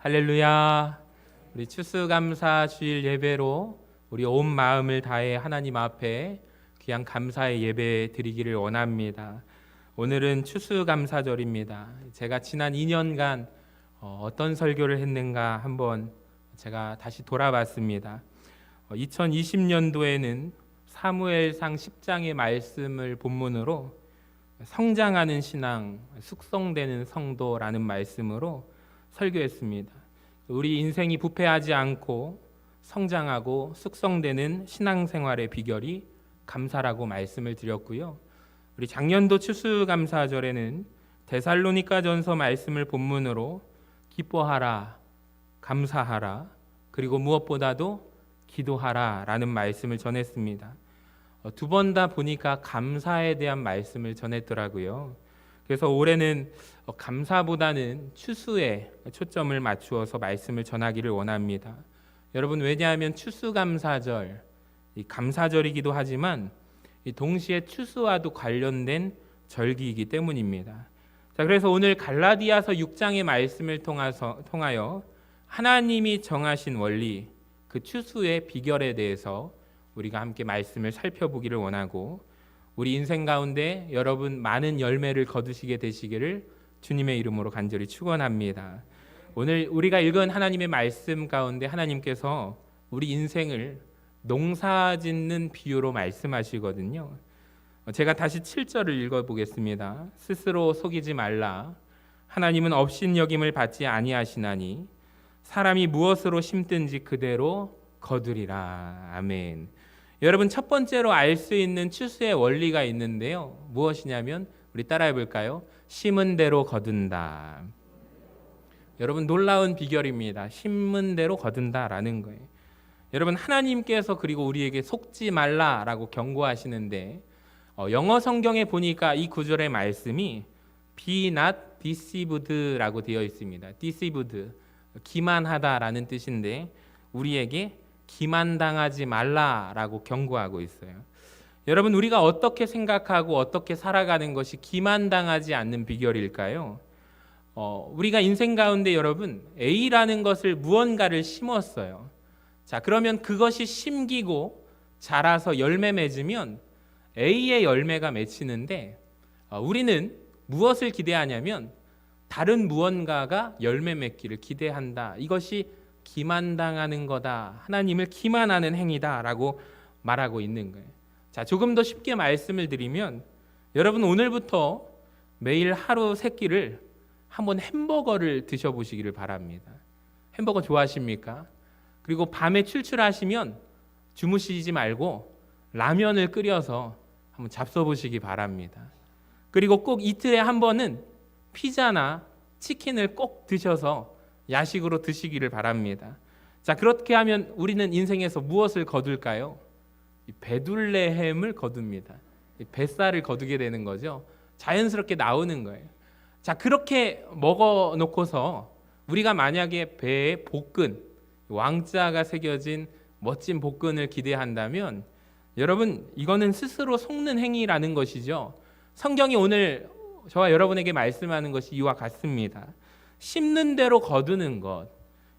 할렐루야. 우리 추수감사 주일 예배로 우리 온 마음을 다해 하나님 앞에 귀한 감사의 예배 드리기를 원합니다. 오늘은 추수감사절입니다. 제가 지난 2년간 어떤 설교를 했는가 한번 제가 다시 돌아봤습니다. 2020년도에는 사무엘상 10장의 말씀을 본문으로 성장하는 신앙, 숙성되는 성도라는 말씀으로 설교했습니다. 우리 인생이 부패하지 않고 성장하고 숙성되는 신앙생활의 비결이 감사라고 말씀을 드렸고요. 우리 작년도 추수감사절에는 데살로니가전서 말씀을 본문으로 기뻐하라, 감사하라, 그리고 무엇보다도 기도하라 라는 말씀을 전했습니다. 두 번 다 보니까 감사에 대한 말씀을 전했더라고요. 그래서 올해는 감사보다는 추수에 초점을 맞추어서 말씀을 전하기를 원합니다. 여러분, 왜냐하면 추수감사절, 이 감사절이기도 하지만 동시에 추수와도 관련된 절기이기 때문입니다. 자, 그래서 오늘 갈라디아서 6장의 말씀을 통하여 하나님이 정하신 원리, 그 추수의 비결에 대해서 우리가 함께 말씀을 살펴보기를 원하고, 우리 인생 가운데 여러분 많은 열매를 거두시게 되시기를 주님의 이름으로 간절히 축원합니다. 오늘 우리가 읽은 하나님의 말씀 가운데 하나님께서 우리 인생을 농사짓는 비유로 말씀하시거든요. 제가 다시 7절을 읽어보겠습니다. 스스로 속이지 말라. 하나님은 업신여김을 받지 아니하시나니 사람이 무엇으로 심든지 그대로 거두리라. 아멘. 여러분, 첫 번째로 알 수 있는 추수의 원리가 있는데요. 무엇이냐면 우리 따라해 볼까요? 심은 대로 거둔다. 여러분, 놀라운 비결입니다. 심은 대로 거둔다라는 거예요. 여러분, 하나님께서 그리고 우리에게 속지 말라라고 경고하시는데 영어 성경에 보니까 이 구절의 말씀이 be not deceived라고 되어 있습니다. deceived, 기만하다라는 뜻인데 우리에게 기만당하지 말라라고 경고하고 있어요. 여러분, 우리가 어떻게 생각하고 어떻게 살아가는 것이 기만당하지 않는 비결일까요? 우리가 인생 가운데 여러분 A라는 것을 무언가를 심었어요. 자, 그러면 그것이 심기고 자라서 열매 맺으면 A의 열매가 맺히는데 우리는 무엇을 기대하냐면 다른 무언가가 열매 맺기를 기대한다. 이것이 기만당하는 거다. 하나님을 기만하는 행위다라고 말하고 있는 거예요. 자, 조금 더 쉽게 말씀을 드리면 여러분, 오늘부터 매일 하루 세 끼를 한번 햄버거를 드셔보시기를 바랍니다. 햄버거 좋아하십니까? 그리고 밤에 출출하시면 주무시지 말고 라면을 끓여서 한번 잡숴보시기 바랍니다. 그리고 꼭 이틀에 한 번은 피자나 치킨을 꼭 드셔서 야식으로 드시기를 바랍니다. 자, 그렇게 하면 우리는 인생에서 무엇을 거둘까요? 배둘레햄을 거둡니다. 뱃살을 거두게 되는 거죠. 자연스럽게 나오는 거예요. 자, 그렇게 먹어놓고서 우리가 만약에 배에 복근, 왕자가 새겨진 멋진 복근을 기대한다면 여러분, 이거는 스스로 속는 행위라는 것이죠. 성경이 오늘 저와 여러분에게 말씀하는 것이 이와 같습니다. 심는 대로 거두는 것.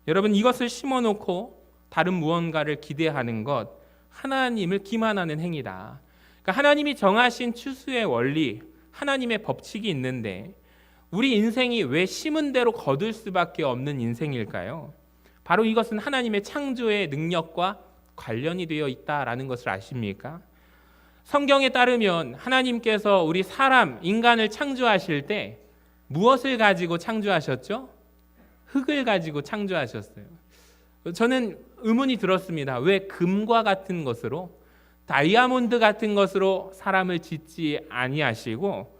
여러분, 이것을 심어놓고 다른 무언가를 기대하는 것, 하나님을 기만하는 행위다. 그러니까 하나님이 정하신 추수의 원리, 하나님의 법칙이 있는데 우리 인생이 왜 심은 대로 거둘 수밖에 없는 인생일까요? 바로 이것은 하나님의 창조의 능력과 관련이 되어 있다라는 것을 아십니까? 성경에 따르면 하나님께서 우리 사람, 인간을 창조하실 때 무엇을 가지고 창조하셨죠? 흙을 가지고 창조하셨어요. 저는 의문이 들었습니다. 왜 금과 같은 것으로, 다이아몬드 같은 것으로 사람을 짓지 아니하시고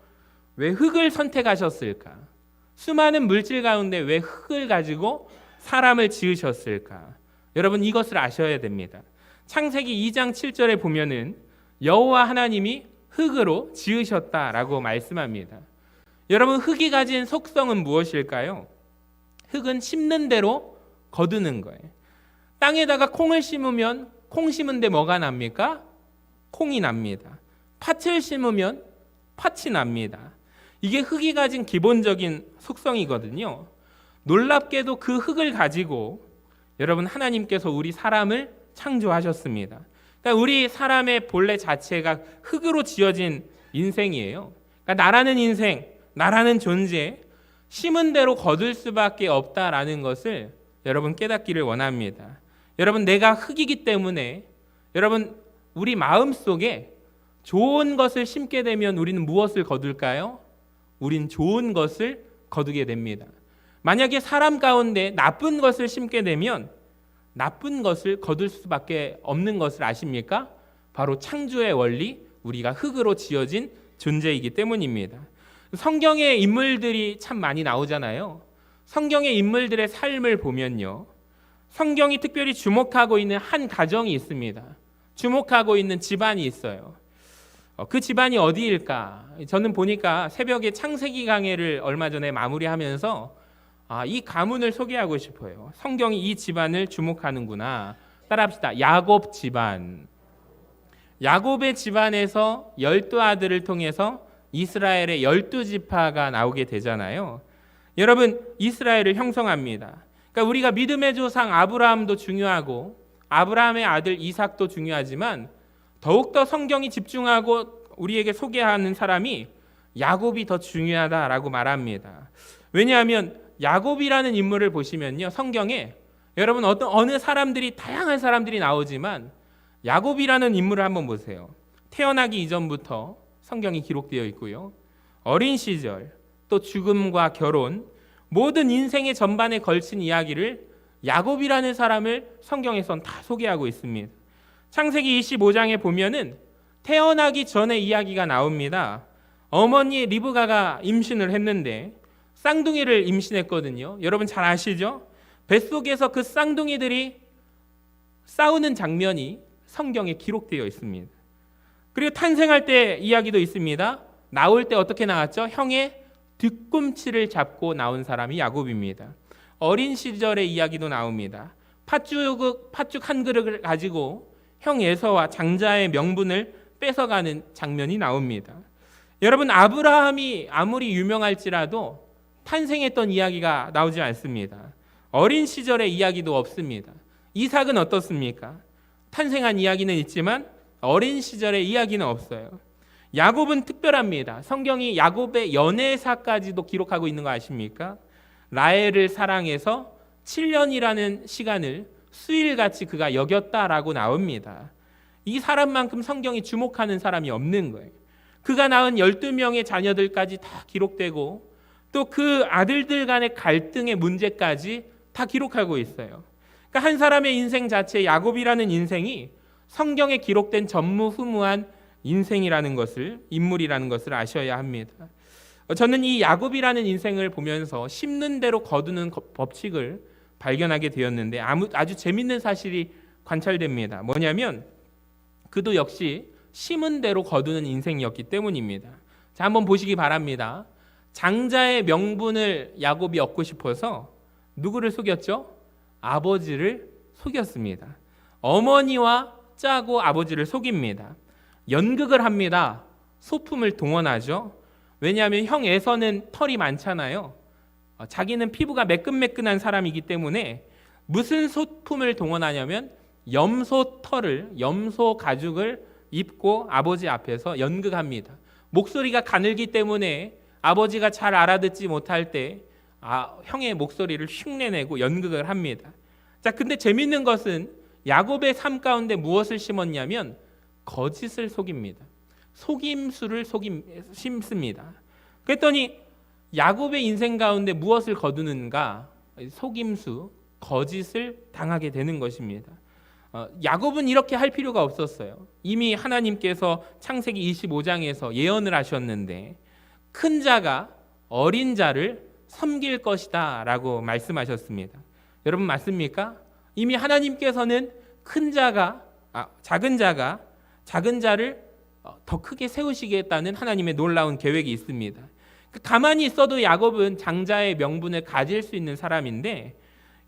왜 흙을 선택하셨을까? 수많은 물질 가운데 왜 흙을 가지고 사람을 지으셨을까? 여러분, 이것을 아셔야 됩니다. 창세기 2장 7절에 보면은 여호와 하나님이 흙으로 지으셨다라고 말씀합니다. 여러분, 흙이 가진 속성은 무엇일까요? 흙은 심는 대로 거두는 거예요. 땅에다가 콩을 심으면 콩 심은 데 뭐가 납니까? 콩이 납니다. 팥을 심으면 팥이 납니다. 이게 흙이 가진 기본적인 속성이거든요. 놀랍게도 그 흙을 가지고 여러분 하나님께서 우리 사람을 창조하셨습니다. 그러니까 우리 사람의 본래 자체가 흙으로 지어진 인생이에요. 그러니까 나라는 인생, 나라는 존재, 심은 대로 거둘 수밖에 없다라는 것을 여러분 깨닫기를 원합니다. 여러분 내가 흙이기 때문에 여러분 우리 마음속에 좋은 것을 심게 되면 우리는 무엇을 거둘까요? 우린 좋은 것을 거두게 됩니다. 만약에 사람 가운데 나쁜 것을 심게 되면 나쁜 것을 거둘 수밖에 없는 것을 아십니까? 바로 창조의 원리, 우리가 흙으로 지어진 존재이기 때문입니다. 성경의 인물들이 참 많이 나오잖아요. 성경의 인물들의 삶을 보면요, 성경이 특별히 주목하고 있는 한 가정이 있습니다. 주목하고 있는 집안이 있어요. 그 집안이 어디일까? 저는 보니까 새벽에 창세기 강해를 얼마 전에 마무리하면서 이 가문을 소개하고 싶어요. 성경이 이 집안을 주목하는구나. 따라합시다. 야곱 집안. 야곱의 집안에서 12아들을 통해서 이스라엘의 12지파가 나오게 되잖아요. 여러분, 이스라엘을 형성합니다. 그러니까 우리가 믿음의 조상 아브라함도 중요하고 아브라함의 아들 이삭도 중요하지만 더욱더 성경이 집중하고 우리에게 소개하는 사람이 야곱이 더 중요하다라고 말합니다. 왜냐하면 야곱이라는 인물을 보시면요, 성경에 여러분 어느 사람들이, 다양한 사람들이 나오지만 야곱이라는 인물을 한번 보세요. 태어나기 이전부터 성경이 기록되어 있고요, 어린 시절, 또 죽음과 결혼, 모든 인생의 전반에 걸친 이야기를 야곱이라는 사람을 성경에선 다 소개하고 있습니다. 창세기 25장에 보면은 태어나기 전에 이야기가 나옵니다. 어머니 리브가가 임신을 했는데 쌍둥이를 임신했거든요. 여러분 잘 아시죠? 뱃속에서 그 쌍둥이들이 싸우는 장면이 성경에 기록되어 있습니다. 그리고 탄생할 때 이야기도 있습니다. 나올 때 어떻게 나왔죠? 형의 뒤꿈치를 잡고 나온 사람이 야곱입니다. 어린 시절의 이야기도 나옵니다. 팥죽 한 그릇을 가지고 형 에서와 장자의 명분을 뺏어가는 장면이 나옵니다. 여러분, 아브라함이 아무리 유명할지라도 탄생했던 이야기가 나오지 않습니다. 어린 시절의 이야기도 없습니다. 이삭은 어떻습니까? 탄생한 이야기는 있지만 어린 시절의 이야기는 없어요. 야곱은 특별합니다. 성경이 야곱의 연애사까지도 기록하고 있는 거 아십니까? 라헬을 사랑해서 7년이라는 시간을 수일같이 그가 여겼다라고 나옵니다. 이 사람만큼 성경이 주목하는 사람이 없는 거예요. 그가 낳은 12명의 자녀들까지 다 기록되고 또 그 아들들 간의 갈등의 문제까지 다 기록하고 있어요. 그러니까 한 사람의 인생 자체, 야곱이라는 인생이 성경에 기록된 전무후무한 인생이라는 것을, 인물이라는 것을 아셔야 합니다. 저는 이 야곱이라는 인생을 보면서 심는 대로 거두는 법칙을 발견하게 되었는데 아주 재밌는 사실이 관찰됩니다. 뭐냐면 그도 역시 심은 대로 거두는 인생이었기 때문입니다. 자, 한번 보시기 바랍니다. 장자의 명분을 야곱이 얻고 싶어서 누구를 속였죠? 아버지를 속였습니다. 어머니와 짜고 아버지를 속입니다. 연극을 합니다. 소품을 동원하죠. 왜냐하면 형 에서는 털이 많잖아요. 자기는 피부가 매끈매끈한 사람이기 때문에 무슨 소품을 동원하냐면 염소 털을, 염소 가죽을 입고 아버지 앞에서 연극합니다. 목소리가 가늘기 때문에 아버지가 잘 알아듣지 못할 때 형의 목소리를 흉내내고 연극을 합니다. 자, 근데 재밌는 것은 야곱의 삶 가운데 무엇을 심었냐면 거짓을 속입니다. 속임수를 심습니다. 그랬더니 야곱의 인생 가운데 무엇을 거두는가? 속임수, 거짓을 당하게 되는 것입니다. 야곱은 이렇게 할 필요가 없었어요. 이미 하나님께서 창세기 25장에서 예언을 하셨는데 큰 자가 어린 자를 섬길 것이다 라고 말씀하셨습니다. 여러분 맞습니까? 이미 하나님께서는 작은 자를 더 크게 세우시겠다는 하나님의 놀라운 계획이 있습니다. 가만히 있어도 야곱은 장자의 명분을 가질 수 있는 사람인데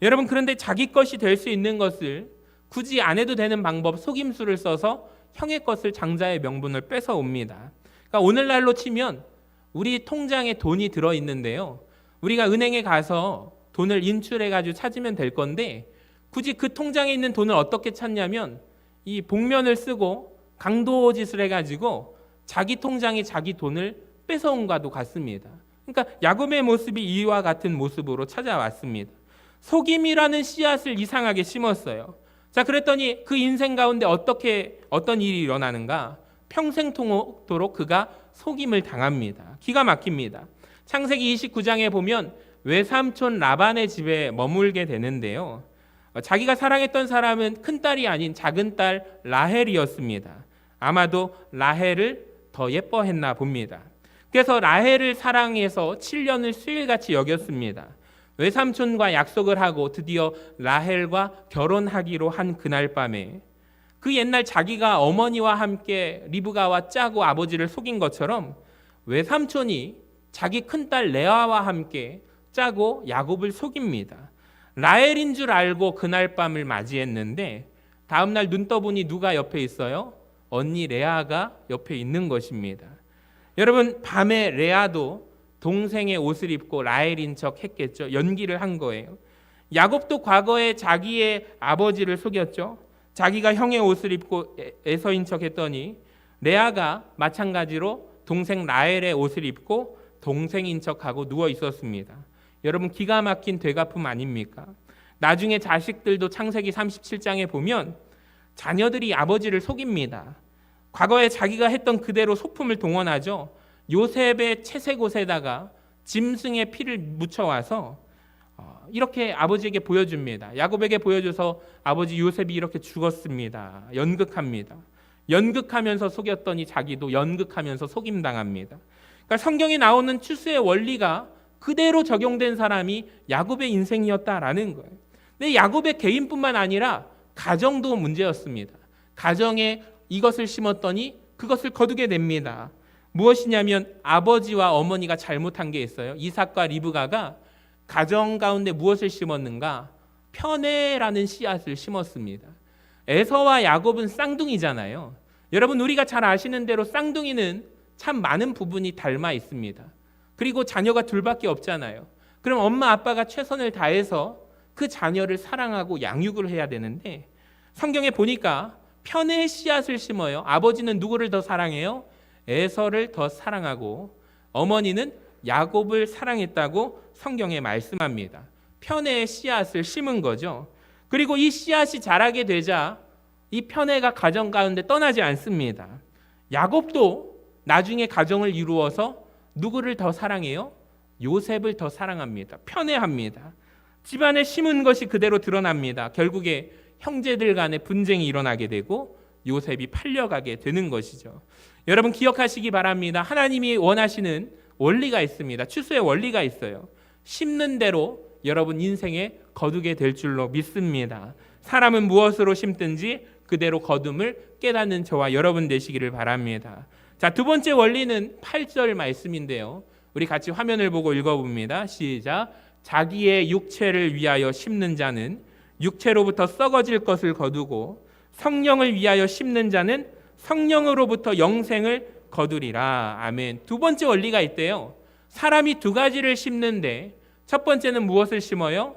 여러분, 그런데 자기 것이 될 수 있는 것을 굳이 안 해도 되는 방법, 속임수를 써서 형의 것을, 장자의 명분을 뺏어옵니다. 그러니까 오늘날로 치면 우리 통장에 돈이 들어있는데요, 우리가 은행에 가서 돈을 인출해가지고 찾으면 될 건데 굳이 그 통장에 있는 돈을 어떻게 찾냐면 이 복면을 쓰고 강도짓을 해가지고 자기 통장에 자기 돈을 뺏어온과도 같습니다. 그러니까 야곱의 모습이 이와 같은 모습으로 찾아왔습니다. 속임이라는 씨앗을 이상하게 심었어요. 자, 그랬더니 그 인생 가운데 어떤 일이 일어나는가? 평생토록 그가 속임을 당합니다. 기가 막힙니다. 창세기 29장에 보면 외삼촌 라반의 집에 머물게 되는데요. 자기가 사랑했던 사람은 큰딸이 아닌 작은 딸 라헬이었습니다. 아마도 라헬을 더 예뻐했나 봅니다. 그래서 라헬을 사랑해서 7년을 수일같이 여겼습니다. 외삼촌과 약속을 하고 드디어 라헬과 결혼하기로 한 그날 밤에 그 옛날 자기가 어머니와 함께 리브가와 짜고 아버지를 속인 것처럼 외삼촌이 자기 큰딸 레아와 함께 짜고 야곱을 속입니다. 라헬인 줄 알고 그날 밤을 맞이했는데 다음날 눈 떠보니 누가 옆에 있어요? 언니 레아가 옆에 있는 것입니다. 여러분, 밤에 레아도 동생의 옷을 입고 라헬인 척 했겠죠. 연기를 한 거예요. 야곱도 과거에 자기의 아버지를 속였죠. 자기가 형의 옷을 입고 에서인 척 했더니 레아가 마찬가지로 동생 라헬의 옷을 입고 동생인 척하고 누워 있었습니다. 여러분, 기가 막힌 되갚음 아닙니까? 나중에 자식들도 창세기 37장에 보면 자녀들이 아버지를 속입니다. 과거에 자기가 했던 그대로 소품을 동원하죠. 요셉의 채색옷에다가 짐승의 피를 묻혀와서 이렇게 아버지에게 보여줍니다. 야곱에게 보여줘서 아버지 요셉이 이렇게 죽었습니다. 연극합니다. 연극하면서 속였더니 자기도 연극하면서 속임당합니다. 그러니까 성경에 나오는 추수의 원리가 그대로 적용된 사람이 야곱의 인생이었다라는 거예요. 근데 야곱의 개인뿐만 아니라 가정도 문제였습니다. 가정에 이것을 심었더니 그것을 거두게 됩니다. 무엇이냐면 아버지와 어머니가 잘못한 게 있어요. 이삭과 리브가가 가정 가운데 무엇을 심었는가? 편애라는 씨앗을 심었습니다. 에서와 야곱은 쌍둥이잖아요. 여러분, 우리가 잘 아시는 대로 쌍둥이는 참 많은 부분이 닮아 있습니다. 그리고 자녀가 둘밖에 없잖아요. 그럼 엄마 아빠가 최선을 다해서 그 자녀를 사랑하고 양육을 해야 되는데 성경에 보니까 편애의 씨앗을 심어요. 아버지는 누구를 더 사랑해요? 에서를 더 사랑하고 어머니는 야곱을 사랑했다고 성경에 말씀합니다. 편애의 씨앗을 심은 거죠. 그리고 이 씨앗이 자라게 되자 이 편애가 가정 가운데 떠나지 않습니다. 야곱도 나중에 가정을 이루어서 누구를 더 사랑해요? 요셉을 더 사랑합니다. 편애합니다. 집안에 심은 것이 그대로 드러납니다. 결국에 형제들 간의 분쟁이 일어나게 되고 요셉이 팔려가게 되는 것이죠. 여러분, 기억하시기 바랍니다. 하나님이 원하시는 원리가 있습니다. 추수의 원리가 있어요. 심는 대로 여러분 인생에 거두게 될 줄로 믿습니다. 사람은 무엇으로 심든지 그대로 거둠을 깨닫는 저와 여러분 되시기를 바랍니다. 자, 두 번째 원리는 8절 말씀인데요. 우리 같이 화면을 보고 읽어봅니다. 시작. 자기의 육체를 위하여 심는 자는 육체로부터 썩어질 것을 거두고 성령을 위하여 심는 자는 성령으로부터 영생을 거두리라. 아멘. 두 번째 원리가 있대요. 사람이 두 가지를 심는데 첫 번째는 무엇을 심어요?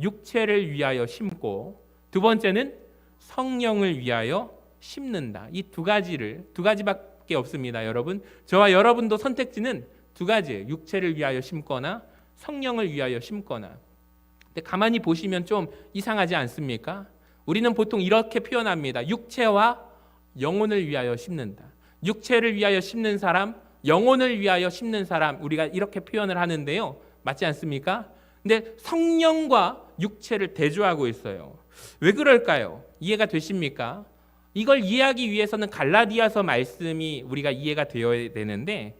육체를 위하여 심고 두 번째는 성령을 위하여 심는다. 이 두 가지밖에 없습니다. 여러분, 저와 여러분도 선택지는 두 가지예요. 육체를 위하여 심거나 성령을 위하여 심거나. 근데 가만히 보시면 좀 이상하지 않습니까? 우리는 보통 이렇게 표현합니다. 육체와 영혼을 위하여 심는다. 육체를 위하여 심는 사람, 영혼을 위하여 심는 사람, 우리가 이렇게 표현을 하는데요. 맞지 않습니까? 근데 성령과 육체를 대조하고 있어요. 왜 그럴까요? 이해가 되십니까? 이걸 이해하기 위해서는 갈라디아서 말씀이 우리가 이해가 되어야 되는데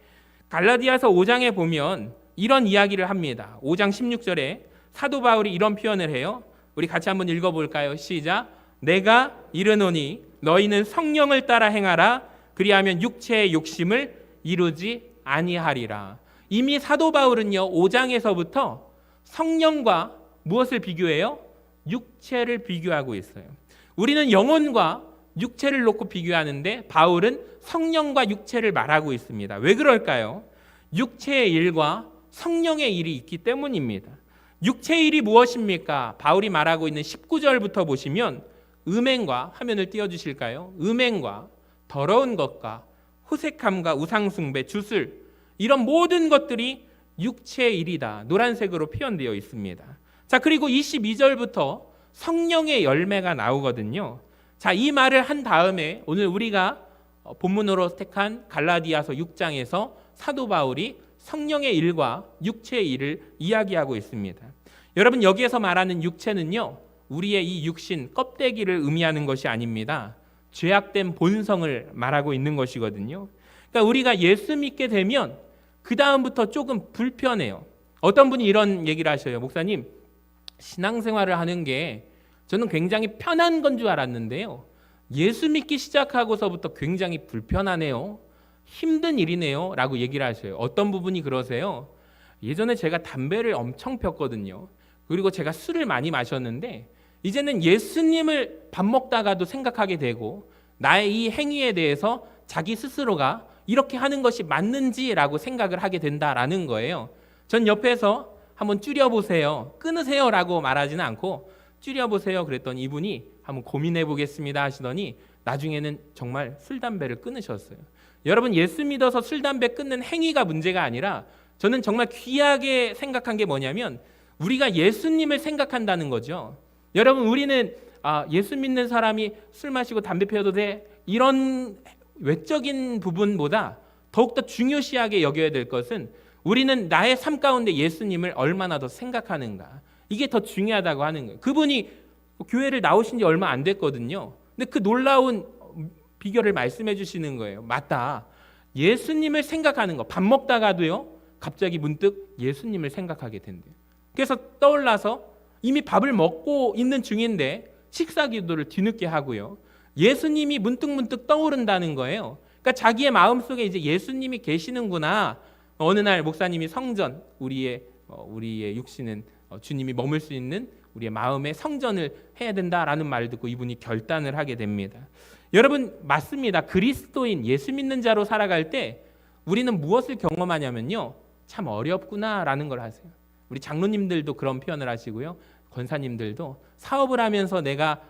갈라디아서 5장에 보면 이런 이야기를 합니다. 5장 16절에 사도 바울이 이런 표현을 해요. 우리 같이 한번 읽어볼까요? 시작. 내가 이르노니 너희는 성령을 따라 행하라. 그리하면 육체의 욕심을 이루지 아니하리라. 이미 사도 바울은요 5장에서부터 성령과 무엇을 비교해요? 육체를 비교하고 있어요. 우리는 영혼과 육체를 놓고 비교하는데 바울은 성령과 육체를 말하고 있습니다. 왜 그럴까요? 육체의 일과 성령의 일이 있기 때문입니다. 육체의 일이 무엇입니까? 바울이 말하고 있는 19절부터 보시면 음행과, 화면을 띄워주실까요? 음행과 더러운 것과 호색함과 우상숭배, 주술, 이런 모든 것들이 육체의 일이다. 노란색으로 표현되어 있습니다. 자, 그리고 22절부터 성령의 열매가 나오거든요. 자, 이 말을 한 다음에 오늘 우리가 본문으로 택한 갈라디아서 6장에서 사도 바울이 성령의 일과 육체의 일을 이야기하고 있습니다. 여러분, 여기에서 말하는 육체는요, 우리의 이 육신, 껍데기를 의미하는 것이 아닙니다. 죄악된 본성을 말하고 있는 것이거든요. 그러니까 우리가 예수 믿게 되면 그 다음부터 조금 불편해요. 어떤 분이 이런 얘기를 하셔요. 목사님, 신앙생활을 하는 게 저는 굉장히 편한 건 줄 알았는데요, 예수 믿기 시작하고서부터 굉장히 불편하네요. 힘든 일이네요. 라고 얘기를 하셔요. 어떤 부분이 그러세요? 예전에 제가 담배를 엄청 폈거든요. 그리고 제가 술을 많이 마셨는데 이제는 예수님을 밥 먹다가도 생각하게 되고 나의 이 행위에 대해서 자기 스스로가 이렇게 하는 것이 맞는지라고 생각을 하게 된다라는 거예요. 전 옆에서 한번 줄여보세요, 끊으세요 라고 말하지는 않고 줄여보세요 그랬더니 이분이 한번 고민해 보겠습니다 하시더니 나중에는 정말 술, 담배를 끊으셨어요. 여러분, 예수 믿어서 술, 담배 끊는 행위가 문제가 아니라 저는 정말 귀하게 생각한 게 뭐냐면 우리가 예수님을 생각한다는 거죠. 여러분, 우리는 예수 믿는 사람이 술 마시고 담배 피워도 돼, 이런 외적인 부분보다 더욱더 중요시하게 여겨야 될 것은 우리는 나의 삶 가운데 예수님을 얼마나 더 생각하는가, 이게 더 중요하다고 하는 거예요. 그분이 교회를 나오신 지 얼마 안 됐거든요. 근데 그 놀라운 비결을 말씀해 주시는 거예요. 맞다, 예수님을 생각하는 거. 밥 먹다가도요, 갑자기 문득 예수님을 생각하게 된대요. 그래서 떠올라서 이미 밥을 먹고 있는 중인데 식사 기도를 뒤늦게 하고요, 예수님이 문득문득 떠오른다는 거예요. 그러니까 자기의 마음속에 이제 예수님이 계시는구나. 어느 날 목사님이 성전, 우리의 육신은 주님이 머물 수 있는 우리의 마음의 성전을 해야 된다라는 말을 듣고 이분이 결단을 하게 됩니다. 여러분, 맞습니다. 그리스도인, 예수 믿는 자로 살아갈 때 우리는 무엇을 경험하냐면요, 참 어렵구나라는 걸 하세요. 우리 장로님들도 그런 표현을 하시고요, 권사님들도 사업을 하면서 내가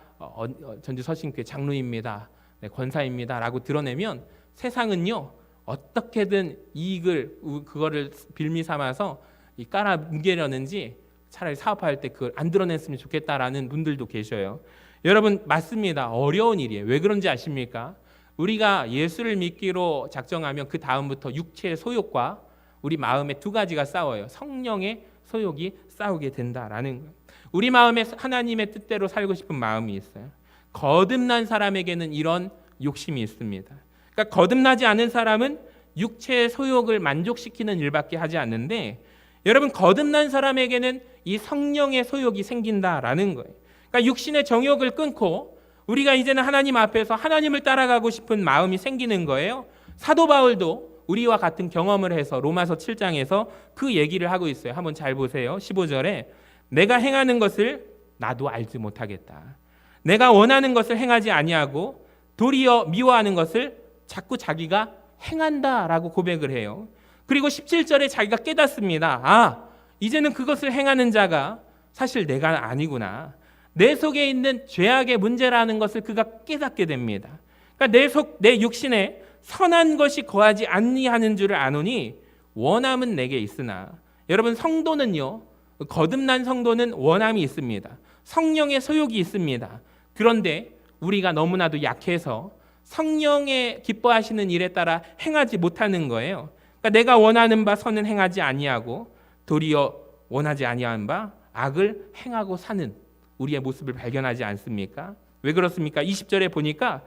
전주 서신교회 장로입니다, 네, 권사입니다 라고 드러내면 세상은요, 어떻게든 이익을, 그거를 빌미 삼아서 깔아 뭉개려는지 차라리 사업할 때 그걸 안 드러냈으면 좋겠다라는 분들도 계셔요. 여러분, 맞습니다. 어려운 일이에요. 왜 그런지 아십니까? 우리가 예수를 믿기로 작정하면 그 다음부터 육체의 소욕과 우리 마음의 두 가지가 싸워요. 성령의 소욕이 싸우게 된다라는 거예요. 우리 마음에 하나님의 뜻대로 살고 싶은 마음이 있어요. 거듭난 사람에게는 이런 욕심이 있습니다. 그러니까 거듭나지 않은 사람은 육체의 소욕을 만족시키는 일밖에 하지 않는데, 여러분, 거듭난 사람에게는 이 성령의 소욕이 생긴다라는 거예요. 그러니까 육신의 정욕을 끊고 우리가 이제는 하나님 앞에서 하나님을 따라가고 싶은 마음이 생기는 거예요. 사도 바울도 우리와 같은 경험을 해서 로마서 7장에서 그 얘기를 하고 있어요. 한번 잘 보세요. 15절에 내가 행하는 것을 나도 알지 못하겠다. 내가 원하는 것을 행하지 아니하고 도리어 미워하는 것을 자꾸 자기가 행한다라고 고백을 해요. 그리고 17절에 자기가 깨닫습니다. 이제는 그것을 행하는 자가 사실 내가 아니구나. 내 속에 있는 죄악의 문제라는 것을 그가 깨닫게 됩니다. 그러니까 내 육신에 선한 것이 거하지 아니하는 줄을 아노니 원함은 내게 있으나. 여러분, 성도는요, 거듭난 성도는 원함이 있습니다. 성령의 소욕이 있습니다. 그런데 우리가 너무나도 약해서 성령의 기뻐하시는 일에 따라 행하지 못하는 거예요. 그러니까 내가 원하는 바 선은 행하지 아니하고 도리어 원하지 아니하는 바 악을 행하고 사는 우리의 모습을 발견하지 않습니까? 왜 그렇습니까? 20절에 보니까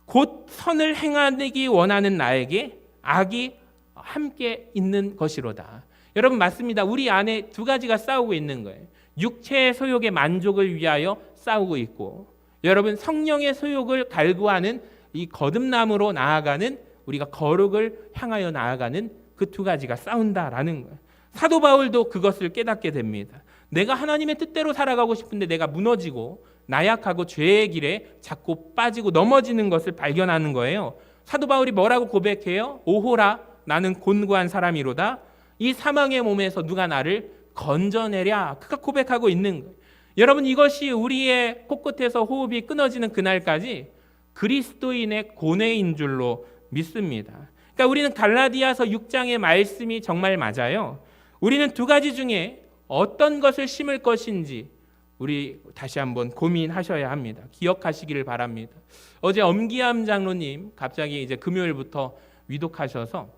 곧 선을 행하기 원하는 나에게 악이 함께 있는 것이로다. 여러분, 맞습니다. 우리 안에 두 가지가 싸우고 있는 거예요. 육체의 소욕의 만족을 위하여 싸우고 있고, 여러분, 성령의 소욕을 갈구하는 이 거듭남으로 나아가는, 우리가 거룩을 향하여 나아가는 그 두 가지가 싸운다라는 거예요. 사도 바울도 그것을 깨닫게 됩니다. 내가 하나님의 뜻대로 살아가고 싶은데 내가 무너지고 나약하고 죄의 길에 자꾸 빠지고 넘어지는 것을 발견하는 거예요. 사도 바울이 뭐라고 고백해요? 오호라, 나는 곤고한 사람이로다. 이 사망의 몸에서 누가 나를 건져내랴 그가 고백하고 있는 거예요. 여러분, 이것이 우리의 코끝에서 호흡이 끊어지는 그날까지 그리스도인의 고뇌인 줄로 믿습니다. 그러니까 우리는 갈라디아서 6장의 말씀이 정말 맞아요. 우리는 두 가지 중에 어떤 것을 심을 것인지 우리 다시 한번 고민하셔야 합니다. 기억하시기를 바랍니다. 어제 엄기암 장로님 갑자기 이제 금요일부터 위독하셔서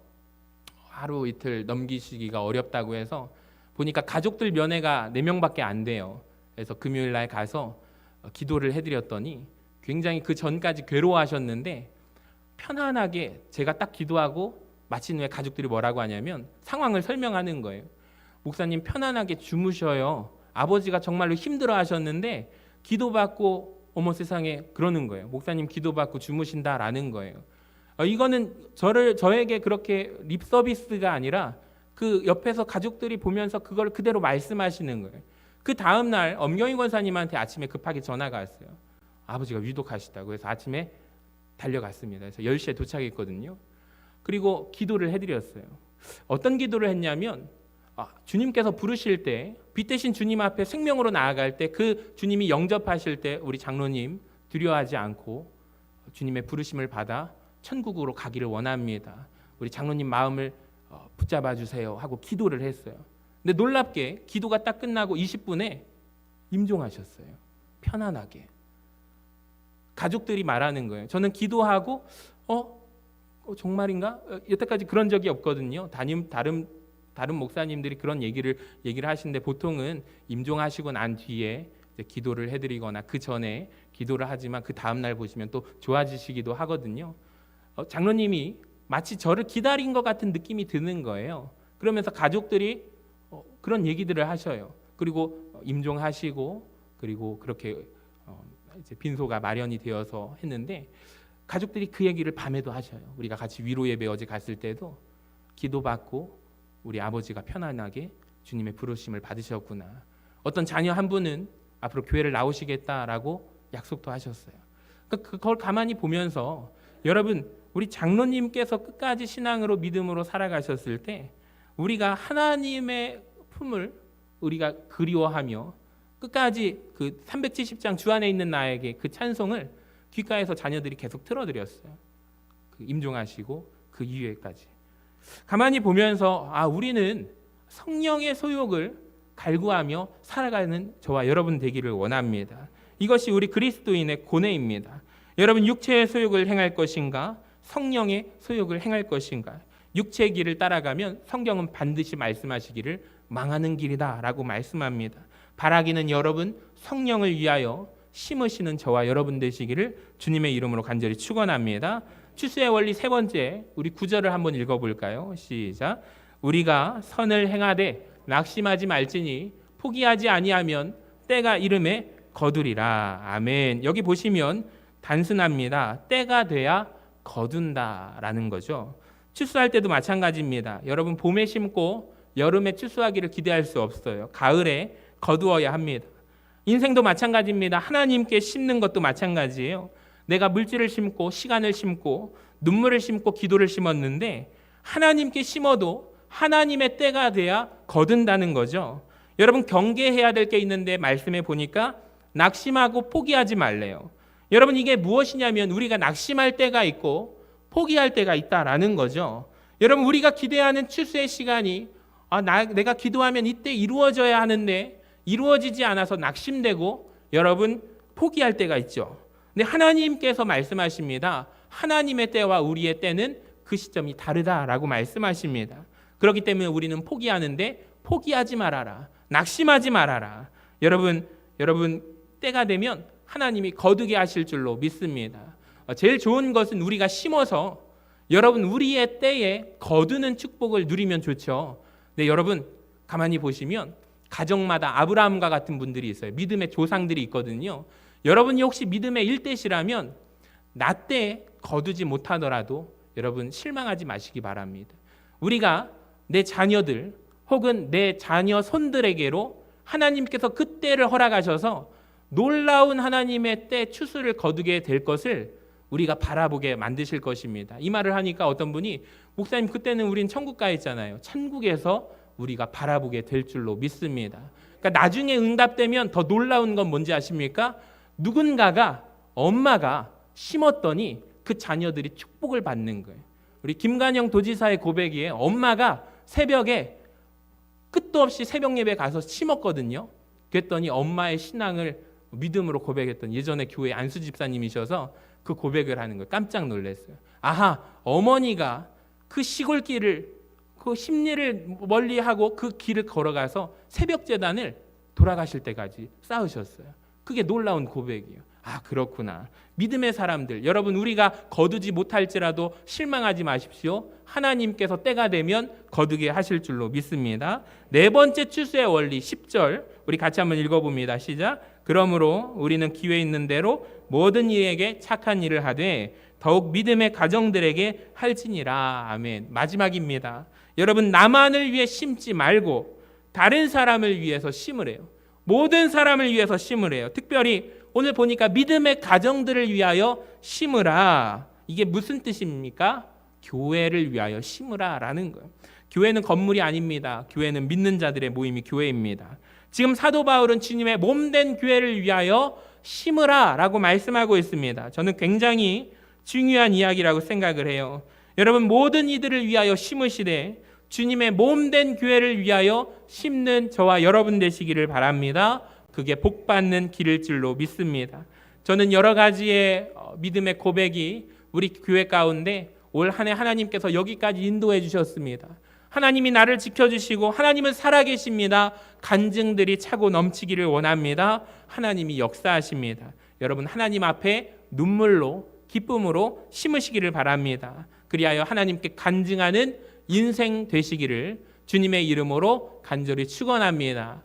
하루 이틀 넘기시기가 어렵다고 해서 보니까 가족들 면회가 4명밖에 안 돼요. 그래서 금요일 날 가서 기도를 해드렸더니 굉장히 그 전까지 괴로워하셨는데 편안하게 제가 딱 기도하고 마친 후에 가족들이 뭐라고 하냐면 상황을 설명하는 거예요. 목사님 편안하게 주무셔요. 아버지가 정말로 힘들어 하셨는데 기도받고 어머 세상에 그러는 거예요. 목사님 기도받고 주무신다라는 거예요. 이거는 저에게 그렇게 립 서비스가 아니라 그 옆에서 가족들이 보면서 그걸 그대로 말씀하시는 거예요. 그 다음 날 엄경희 권사님한테 아침에 급하게 전화가 왔어요. 아버지가 위독하시다고. 그래서 아침에 달려갔습니다. 그래서 10시에 도착했거든요. 그리고 기도를 해드렸어요. 어떤 기도를 했냐면 주님께서 부르실 때 빛 대신 주님 앞에 생명으로 나아갈 때 그 주님이 영접하실 때 우리 장로님 두려워하지 않고 주님의 부르심을 받아 천국으로 가기를 원합니다. 우리 장로님 마음을 붙잡아 주세요 하고 기도를 했어요. 근데 놀랍게 기도가 딱 끝나고 20분에 임종하셨어요. 편안하게. 가족들이 말하는 거예요. 저는 기도하고 정말인가? 여태까지 그런 적이 없거든요. 다른 목사님들이 그런 얘기를 하시는데 보통은 임종하시고 난 뒤에 이제 기도를 해드리거나 그 전에 기도를 하지만 그 다음 날 보시면 또 좋아지시기도 하거든요. 장로님이 마치 저를 기다린 것 같은 느낌이 드는 거예요. 그러면서 가족들이 그런 얘기들을 하셔요. 그리고 임종하시고 그리고 그렇게 이제 빈소가 마련이 되어서 했는데 가족들이 그 얘기를 밤에도 하셔요. 우리가 같이 위로 예배 어제 갔을 때도 기도받고 우리 아버지가 편안하게 주님의 부르심을 받으셨구나. 어떤 자녀 한 분은 앞으로 교회를 나오시겠다라고 약속도 하셨어요. 그걸 가만히 보면서 여러분 우리 장로님께서 끝까지 신앙으로 믿음으로 살아가셨을 때 우리가 하나님의 품을 우리가 그리워하며 끝까지 그 370장 주 안에 있는 나에게 그 찬송을 귓가에서 자녀들이 계속 틀어드렸어요. 그 임종하시고 그 이후에까지. 가만히 보면서 우리는 성령의 소욕을 갈구하며 살아가는 저와 여러분 되기를 원합니다. 이것이 우리 그리스도인의 고뇌입니다. 여러분 육체의 소욕을 행할 것인가 성령의 소욕을 행할 것인가. 육체의 길을 따라가면 성경은 반드시 말씀하시기를 망하는 길이다 라고 말씀합니다. 바라기는 여러분 성령을 위하여 심으시는 저와 여러분 되시기를 주님의 이름으로 간절히 축원합니다. 추수의 원리 세 번째, 우리 9절을 한번 읽어볼까요? 시작. 우리가 선을 행하되 낙심하지 말지니 포기하지 아니하면 때가 이름에 거두리라. 아멘. 여기 보시면 단순합니다. 때가 돼야 거둔다라는 거죠. 추수할 때도 마찬가지입니다. 여러분 봄에 심고 여름에 추수하기를 기대할 수 없어요. 가을에 거두어야 합니다. 인생도 마찬가지입니다. 하나님께 심는 것도 마찬가지예요. 내가 물질을 심고 시간을 심고 눈물을 심고 기도를 심었는데 하나님께 심어도 하나님의 때가 돼야 거둔다는 거죠. 여러분 경계해야 될 게 있는데 말씀해 보니까 낙심하고 포기하지 말래요. 여러분 이게 무엇이냐면 우리가 낙심할 때가 있고 포기할 때가 있다라는 거죠. 여러분 우리가 기대하는 추수의 시간이 내가 기도하면 이때 이루어져야 하는데 이루어지지 않아서 낙심되고 여러분 포기할 때가 있죠. 근데 하나님께서 말씀하십니다. 하나님의 때와 우리의 때는 그 시점이 다르다라고 말씀하십니다. 그렇기 때문에 우리는 포기하는데 포기하지 말아라. 낙심하지 말아라. 여러분 때가 되면 하나님이 거두게 하실 줄로 믿습니다. 제일 좋은 것은 우리가 심어서 여러분 우리의 때에 거두는 축복을 누리면 좋죠. 근데 여러분 가만히 보시면 가정마다 아브라함과 같은 분들이 있어요. 믿음의 조상들이 있거든요. 여러분이 혹시 믿음의 일대시라면 나 때 거두지 못하더라도 여러분 실망하지 마시기 바랍니다. 우리가 내 자녀들 혹은 내 자녀 손들에게로 하나님께서 그 때를 허락하셔서 놀라운 하나님의 때 추수를 거두게 될 것을 우리가 바라보게 만드실 것입니다. 이 말을 하니까 어떤 분이 목사님 그때는 우린 천국 가 있잖아요. 천국에서 우리가 바라보게 될 줄로 믿습니다. 그러니까 나중에 응답되면 더 놀라운 건 뭔지 아십니까? 누군가가 엄마가 심었더니 그 자녀들이 축복을 받는 거예요. 우리 김관영 도지사의 고백이에 엄마가 새벽에 끝도 없이 새벽 예배 가서 심었거든요. 그랬더니 엄마의 신앙을 믿음으로 고백했던 예전에 교회 안수 집사님이셔서 그 고백을 하는 거예요. 깜짝 놀랐어요. 아하, 어머니가 그 시골길을 그 심리를 멀리하고 그 길을 걸어가서 새벽 제단을 돌아가실 때까지 쌓으셨어요. 그게 놀라운 고백이에요. 아, 그렇구나. 믿음의 사람들, 여러분, 우리가 거두지 못할지라도 실망하지 마십시오. 하나님께서 때가 되면 거두게 하실 줄로 믿습니다. 네 번째 추수의 원리 10절 우리 같이 한번 읽어봅니다. 시작. 그러므로 우리는 기회 있는 대로 모든 이에게 착한 일을 하되 더욱 믿음의 가정들에게 할지니라. 아멘. 마지막입니다. 여러분, 나만을 위해 심지 말고 다른 사람을 위해서 심으래요. 모든 사람을 위해서 심으래요. 특별히 오늘 보니까 믿음의 가정들을 위하여 심으라. 이게 무슨 뜻입니까? 교회를 위하여 심으라라는 거예요. 교회는 건물이 아닙니다. 교회는 믿는 자들의 모임이 교회입니다. 지금 사도 바울은 주님의 몸된 교회를 위하여 심으라라고 말씀하고 있습니다. 저는 굉장히 중요한 이야기라고 생각을 해요. 여러분, 모든 이들을 위하여 심으시되 주님의 몸된 교회를 위하여 심는 저와 여러분 되시기를 바랍니다. 그게 복받는 길일 줄로 믿습니다. 저는 여러 가지의 믿음의 고백이 우리 교회 가운데 올 한 해 하나님께서 여기까지 인도해 주셨습니다. 하나님이 나를 지켜주시고 하나님은 살아계십니다. 간증들이 차고 넘치기를 원합니다. 하나님이 역사하십니다. 여러분, 하나님 앞에 눈물로 기쁨으로 심으시기를 바랍니다. 그리하여 하나님께 간증하는 인생 되시기를 주님의 이름으로 간절히 축원합니다.